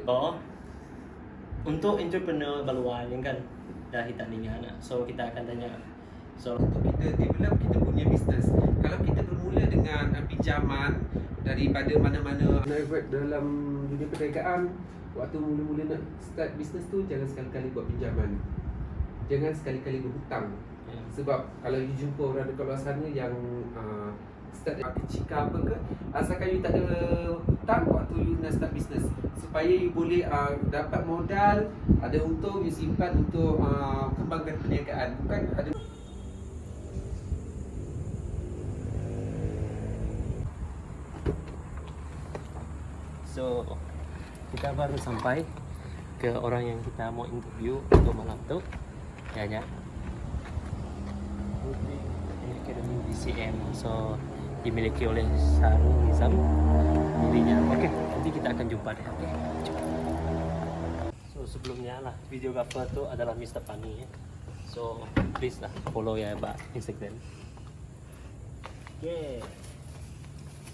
Oh, untuk entrepreneur baluan yang kan dah kita dengan, so kita akan tanya. So untuk kita develop kita punya bisnes. Kalau kita bermula dengan pinjaman daripada mana-mana dalam dunia perniagaan, waktu mula-mula nak start bisnes tu jangan sekali-kali buat pinjaman. Jangan sekali-kali berhutang. Sebab kalau you jumpa orang dekat luar sana yang start cika apa ke, asalkan you tak ada hutang waktu you nak start bisnes, supaya you boleh dapat modal, ada untung, you simpan untuk kembangkan perniagaan. Bukan ada. So kita baru sampai ke orang yang kita mau interview untuk malam tu. Ya. Academy DCM. So dimiliki oleh Sarul Nizam dirinya. Oke, nanti kita akan jumpa deh. Oke. So sebelumnya lah videographer tu adalah Mr. Pani ya. So please lah follow ya Pak Instagram. Oke.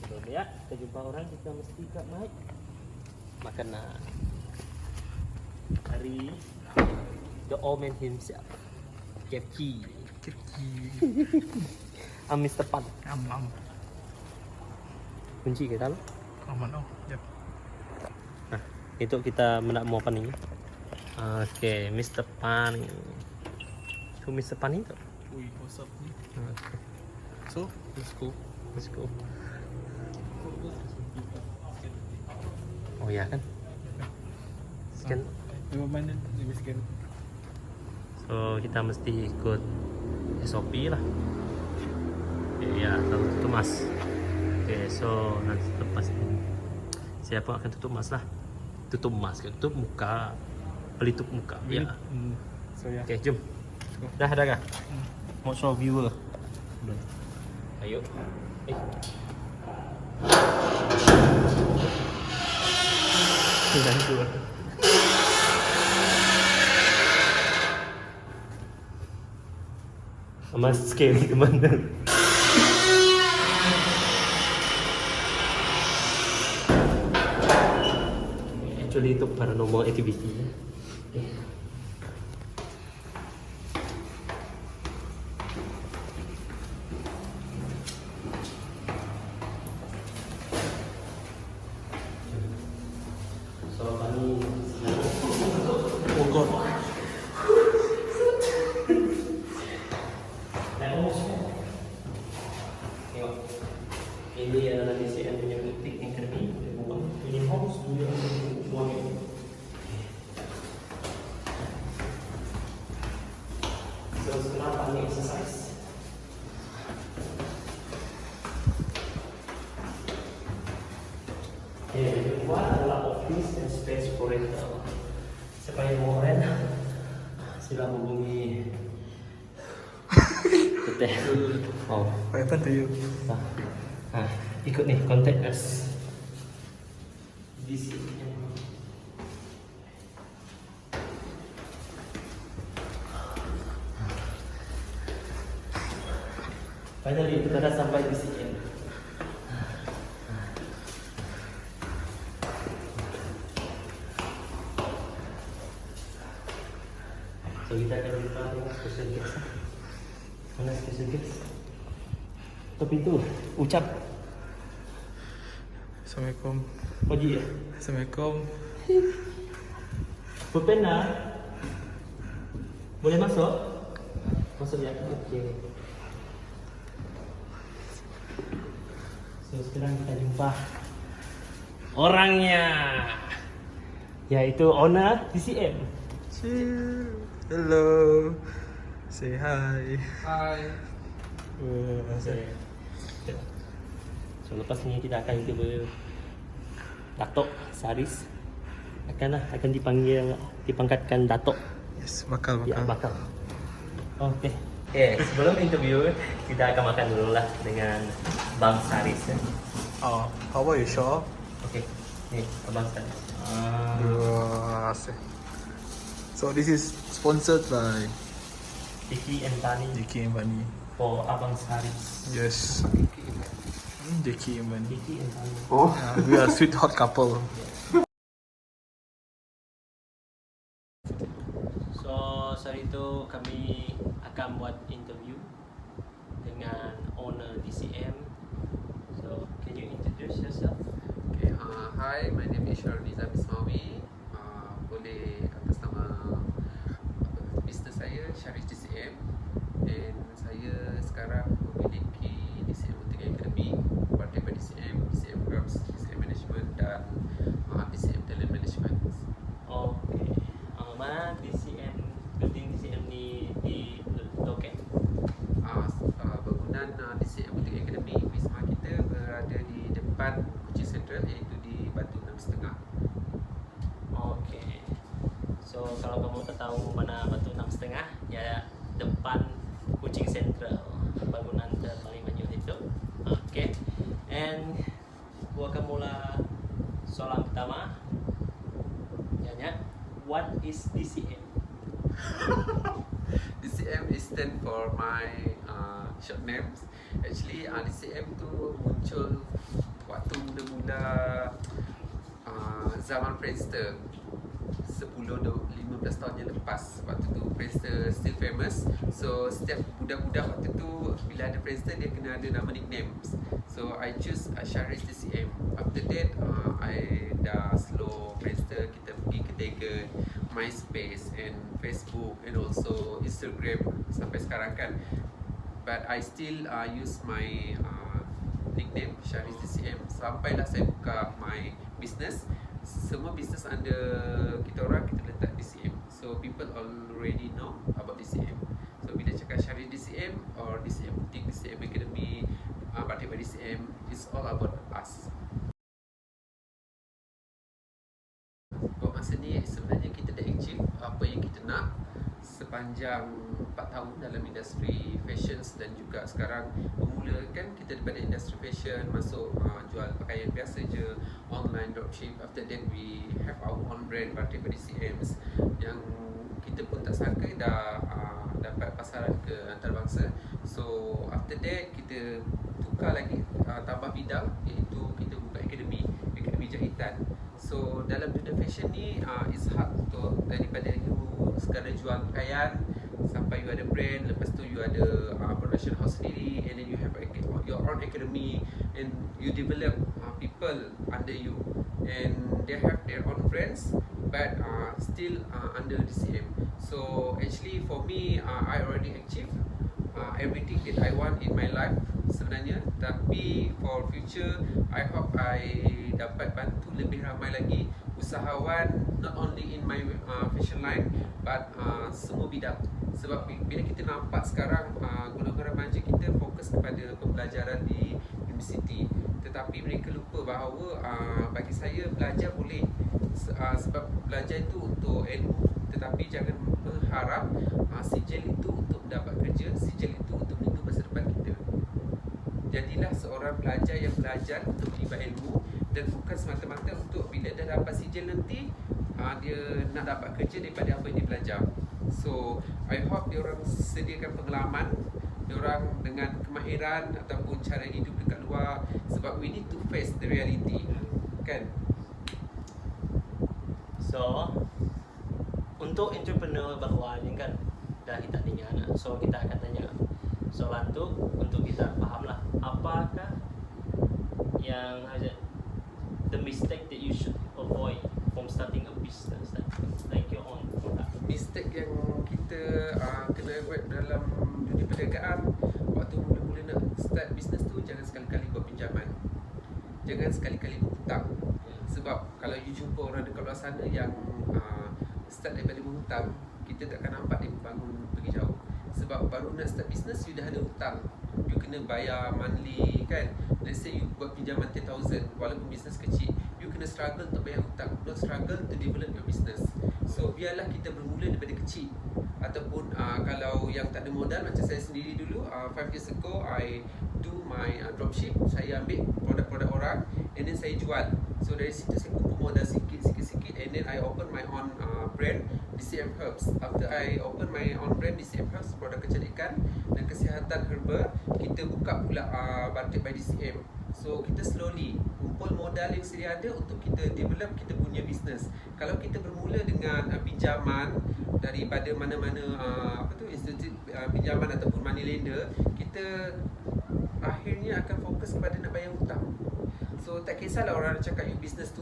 Sebelum ya kita jumpa orang kita mesti kat mic. Makan dari the old man himself, Kefki. Mr. Pan. Am. Kunci kita lo. Aman oh. Jap. Nah, itu kita nak mau apa nih? Oke, Mr. Pan. Itu Mr. Pan itu. Ui, what's up ni? Okay. So, Let's go. Oh ya kan? Scan. Lima mana dia scan. So kita mesti ikut SOP lah. Ya, tutup mas. Oke, so nanti tutup mas. Siapa akan tutup mas lah? Tutup mas, tutup muka, pelitup muka. Ya. So ya. Oke, jom. Dah kah? Mau show viewer. Belum. Ayo. Sudah dua. Mas scale kemana? Actually itu paranormal activity ya. So kami Oh god. Ini adalah DCM punya butik yang kami buat punya house punya semuanya. So sekarang kami exercise. Yang kedua adalah office and space for rental. Siapa yang mau rent? Sila hubungi Teteh. Oh. What happened to you? Ikut nih, contact us. Di sini. Finally, kita dah sampai di sini. So kita akan jumpa dengan special guest. Mana special guest? Tapi itu ucap. Assalamualaikum. Pagi ya? Assalamualaikum. Pulpena. Boleh masuk? Masuk ya? Okey. So sekarang kita jumpa orangnya, yaitu owner DCM. Hello. Say hi. Hai. So lepas ni kita akan interview Datuk Saris. Akan dipangkatkan Datuk. Yes, bakal. Ya, bakal. Oke. Sebelum interview kita akan makan dulu lah dengan Bang Saris. Oh, how about you, Shaw? Oke. Nih, Abang Saris. So this is sponsored by Diki and Bani JK and Bani. for Abang Saris. Yes. JK and Bani. Diki and Bani. We are a sweet hot couple. Hi, my name is Sharniza Bismawi. Boleh atas nama bisnes saya Sharif DCM, and saya sekarang memiliki DCM Boutique Academy, Partai DCM, DCM Herbs, DCM Management dan DCM Talent Management. Okey. Mana DCM, building DCM di loket? Bangunan DCM Boutique Academy Wisma kita berada di depan Kuching Central, iaitu di Batu 6.5. Okey. So kalau kamu tak tahu mana Batu 6.5, ya depan Kuching Central, bangunan terpaling maju itu. Okey. And gua akan mula soalan pertama. Nanya, what is DCM? DCM is stand for my short names. Actually, DCM tu muncul waktu mula-mula zaman Friendster 10-15 tahun yang lepas. Waktu tu Friendster still famous. So setiap budak-budak waktu tu bila ada Friendster dia kena ada nama nicknames. So I choose Sharif DCM. After that I dah slow Friendster, kita pergi ke Telegram, MySpace and Facebook and also Instagram sampai sekarang kan. But I still use my nickname Sharif DCM sampailah saya buka my business. Semua business under kita orang kita letak DCM. So people already know about DCM. So bila cakap Sharif DCM or DCM Boutique, DCM Academy, Batik by DCM, it's all about us. Buat masa ni sebenarnya kita dah achieve apa yang kita nak sepanjang 4 tahun dalam industri fashion, dan juga sekarang bermula kan kita daripada industri fashion masuk jual pakaian biasa je, online dropship. After that we have our own brand Batik by DCMs yang kita pun tak sangka dah dapat pasaran ke antarabangsa. So after that kita tukar lagi tambah bidang, iaitu kita buka akademi jahitan. So dalam dunia fashion ni it's hard untuk daripada you sekadar jual pakaian sampai you ada brand, lepas tu you ada production house sendiri, and then you have your own academy and you develop people under you and they have their own brands but still under DCM. So actually for me I already achieved everything that I want in my life sebenarnya, tapi for future I hope I dapat bantu lebih ramai lagi usahawan, not only in my fashion line but semua bidang. Sebab bila kita nampak sekarang golongan remaja kita fokus kepada pembelajaran di universiti, tetapi mereka lupa bahawa bagi saya belajar boleh, sebab belajar itu untuk ilmu, tetapi jangan mengharap sijil itu untuk mendapat kerja, sijil itu untuk menentu masa depan kita. Jadilah seorang pelajar yang belajar untuk menimba ilmu dan bukan semata-mata untuk bila dah dapat sijil nanti dia nak dapat kerja daripada apa yang dia belajar. So I hope diorang sediakan pengalaman diorang dengan kemahiran ataupun cara hidup dekat luar, sebab we need to face the reality kan. So untuk entrepreneur baru ni kan dah kita dengar, so kita akan tanya soalan tu untuk kita faham lah apakah yang the mistake that you should avoid from starting a business like your own product. Mistake yang kita kena avoid dalam dunia perniagaan waktu mula-mula nak start business tu, jangan sekali-kali buat pinjaman, jangan sekali-kali berhutang. Sebab kalau you jumpa orang dekat luar sana yang start daripada berhutang, kita takkan nampak dia bangun pergi jauh. Sebab baru nak start business, you dah ada hutang, you kena bayar monthly kan. Let's say you buat pinjaman 10,000, walaupun business kecil, you kena struggle untuk bayar hutang, not struggle to develop your business. So biarlah kita bermula daripada kecil. Ataupun kalau yang tak ada modal, macam saya sendiri dulu 5 years ago I do my dropship. Saya ambil produk-produk orang and then saya jual. So dari situ saya kumpul modal sikit, and then I open my own brand DCM Herbs. After I open my own brand DCM Herbs, produk kecantikan dan kesihatan herba, kita buka pula Batik by DCM. So kita slowly kumpul modal yang sedia ada untuk kita develop kita punya business. Kalau kita bermula dengan pinjaman daripada mana-mana institut pinjaman ataupun money lender, kita akhirnya akan fokus kepada nak bayar hutang. So tak kisahlah orang cakap you business tu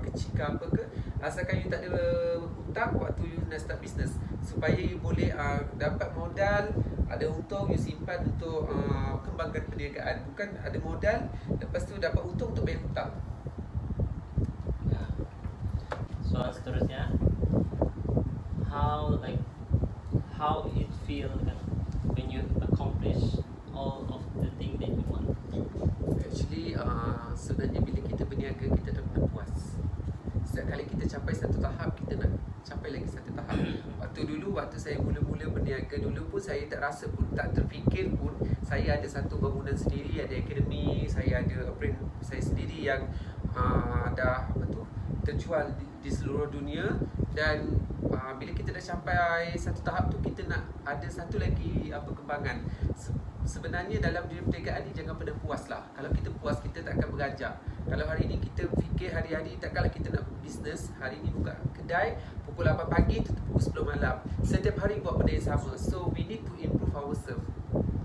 kecil ke apa ke, asalkan you tak ada hutang waktu you nak start business, supaya you boleh dapat modal, ada untung, you simpan untuk kembangkan perniagaan. Bukan ada modal lepas tu dapat untung untuk bayar hutang. Ya. Soal seterusnya, how it feel kan when you accomplish all of the thing that you want. Actually sebenarnya bila kita berniaga kita dah pernah puas. Setiap kali kita capai satu tahap, kita nak capai lagi satu tahap. Waktu saya mula-mula berniaga dulu pun, saya tak rasa pun, tak terfikir pun saya ada satu bangunan sendiri, ada akademi, saya ada brand saya sendiri yang dah terjual di seluruh dunia. Dan bila kita dah capai satu tahap tu, kita nak ada satu lagi kembangan. Sebenarnya dalam dunia perniagaan ni jangan pernah puas lah. Kalau kita puas, kita tak akan beranjak. Kalau hari ni kita fikir hari-hari, takkanlah kita nak bisnes. Hari ni buka kedai pukul 8 pagi, tutup pukul 10 malam. Setiap hari buat benda yang sama. So we need to improve ourselves.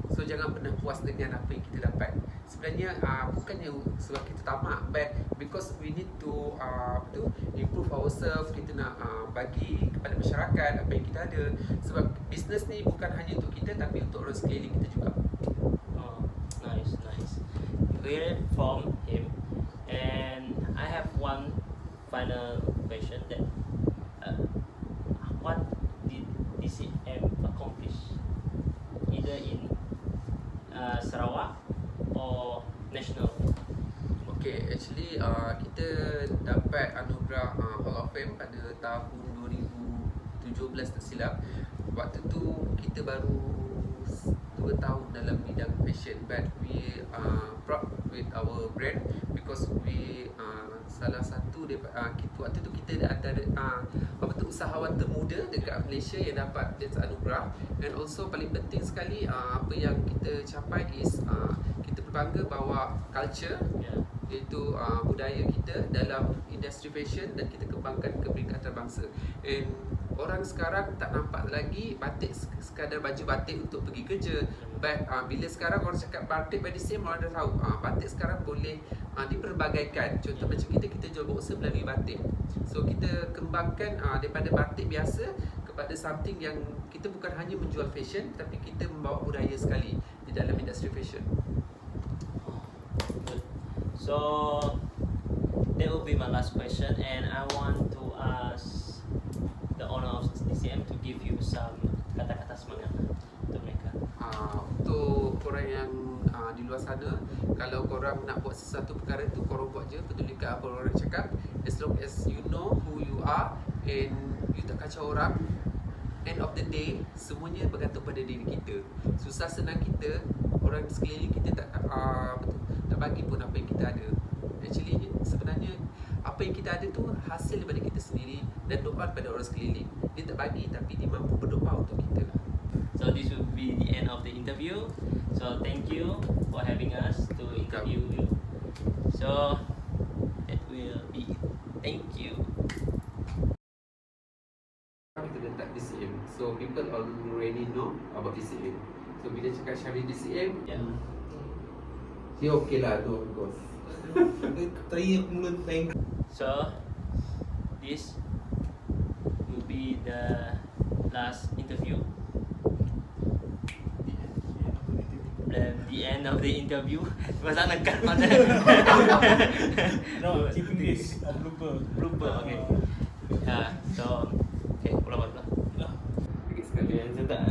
So jangan pernah puas dengan apa yang kita dapat. Sebenarnya bukannya sebab kita tamak, but because we need to improve ourselves. Kita nak bagi kepada masyarakat apa yang kita ada. Sebab bisnes ni bukan hanya untuk kita, tapi untuk orang sekeliling kita juga. Oh, nice. We heard from him, and I have one final question that what did DCM accomplish either in Sarawak or national? Okay, actually kita dapat anugerah Hall of Fame pada tahun 2017 tak silap. Waktu tu kita baru 2 tahun dalam bidang fashion, but we proud with our brand because we salah satu waktu tu kita antara usahawan termuda dekat Malaysia yang dapat this anugerah. And also paling penting sekali apa yang kita capai is kita berbangga bahawa culture, iaitu budaya kita dalam industri fashion, dan kita kembangkan keberingkatan antarabangsa. And orang sekarang tak nampak lagi batik sekadar baju batik untuk pergi kerja. But bila sekarang orang cakap batik by DCM, orang dah tahu batik sekarang boleh diperbagaikan. Contoh macam kita jual boxer melalui batik. So kita kembangkan daripada batik biasa kepada something yang kita bukan hanya menjual fashion, tapi kita membawa budaya sekali di dalam industri fashion. Good. So that will be my last question, and I want to ask the owner of DCM to give you some kata-kata semangat untuk mereka. Untuk korang yang di luar sana, kalau korang nak buat sesuatu perkara tu, korang buat je, pedulikan apa orang cakap. As long as you know who you are and you tak kacau orang, end of the day semuanya bergantung pada diri kita. Susah senang kita, orang di sekeliling kita tak bagi pun apa yang kita ada. Actually sebenarnya apa yang kita ada tu hasil daripada kita sendiri dan doa daripada orang sekeliling. Dia tak bagi, tapi dia mampu berdoa untuk kita. So this will be the end of the interview. So thank you for having us to interview you. So that will be it. Thank you. Kita letak DCM, so people already know about DCM. So bila cakap Syahrir DCM, Yeah. dia okay lah tu, of course. So this will be the last interview. The end of the interview. Masa nak cut mana? No, keeping this a blooper. Blooper, okay. So okay, ulang. Sikit sekali. Okay, entar.